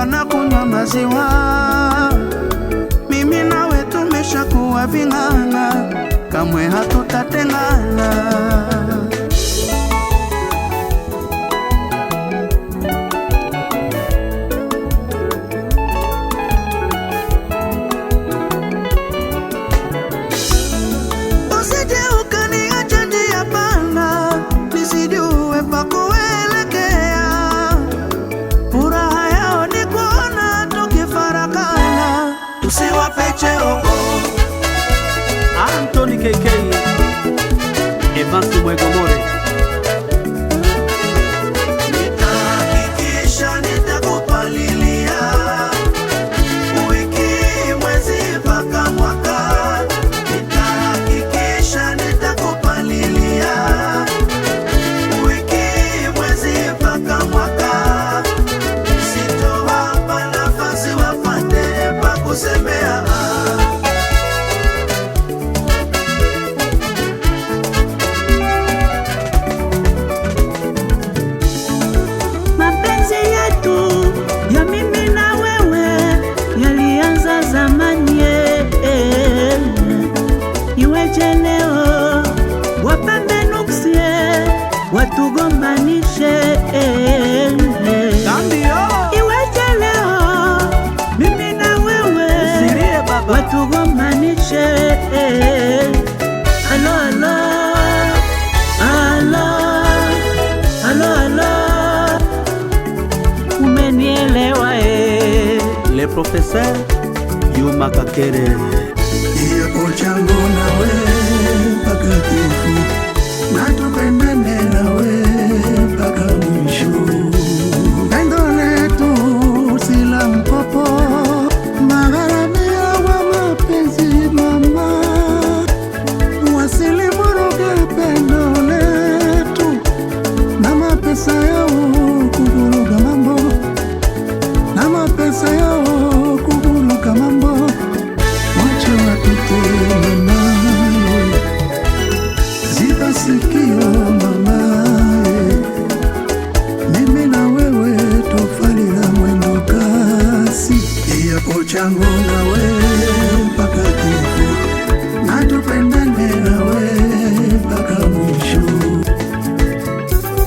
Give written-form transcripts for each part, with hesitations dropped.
wanakunywa maziwa. Mimi nawe tumeshakuwa ving'ang'a, kamwe hatutatengana. Anthony KK Evans Mwegomore. Nitahakikisha nitakupalilia wiki, mwezi mpaka mwaka. Nitahakikisha nitakupalilia wiki, mwezi mpaka mwaka. Sitowapa nafasi wapate pa kusemea. Watugombanishe iweje leo mimi na wewe, watugombanishe. Alo alo alo alo alo, umenielewa Le Professeur Yuma Kakere. Iyapo changu nawe mpaka kifo, na tupendane nawe mpaka mwisho. Pendo letu si la mkopo, magharamia wa mapenzi mama. Wasilivuruge pendo letu na mapesa yao kuvuruga mambo, na mapesa yao kuvuruga mambo. Wacha watutende nawe, ziba sikio mamae. Mimi na wewe tofali la mwendo kasi, kiapo changu nawe mpaka kifo, na tupendane nawe mpaka mwisho.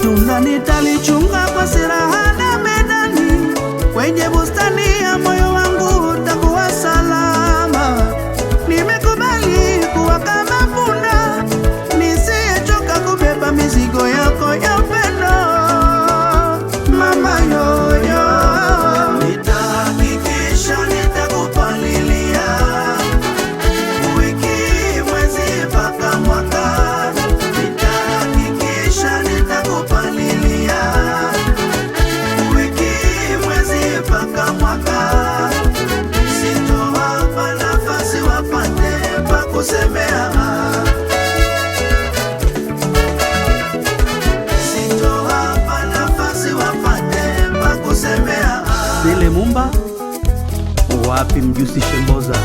Tunda nitalichunga kwa siraha na medani, kwenye bustani ya moyo wangu utakuwa salama. Nimekubali kuwa kama punda, nisiyechoka kubeba mizigo yako ya upendo, mama yoyo. Nitahakikisha nitakupalilia wiki, mwezi mpaka mwaka. Nitahakikisha nitakupalilia wiki, mwezi mpaka mwaka. Sitowapa nafasi wapate pa kusemea. Sitowapa nafasi wapate pa kusemea. Sile Mumba wapi mjusi Shemboza.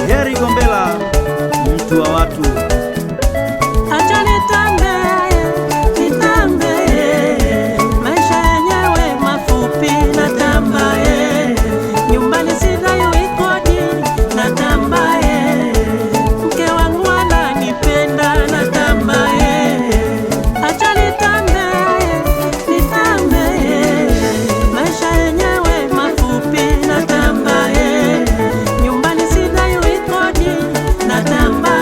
Heri Gombela, mtu wa watu. acha nitambe nitambe, maisha yenyewe mafupi, natamba nyumbani sinayo ikodi, natamba mke wangu ananipenda, natamba acha nitambe nitambe, maisha yenyewe mafupi, natamba nyumbani sinayo ikodi, natamba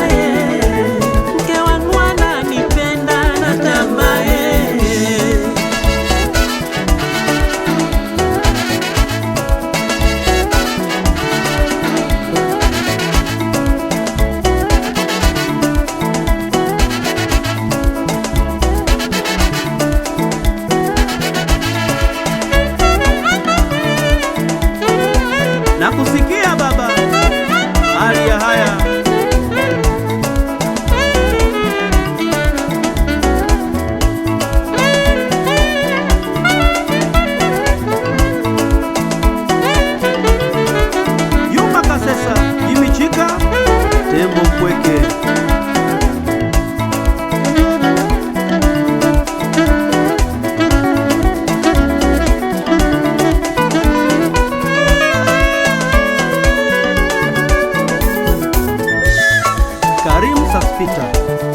Texas Peter.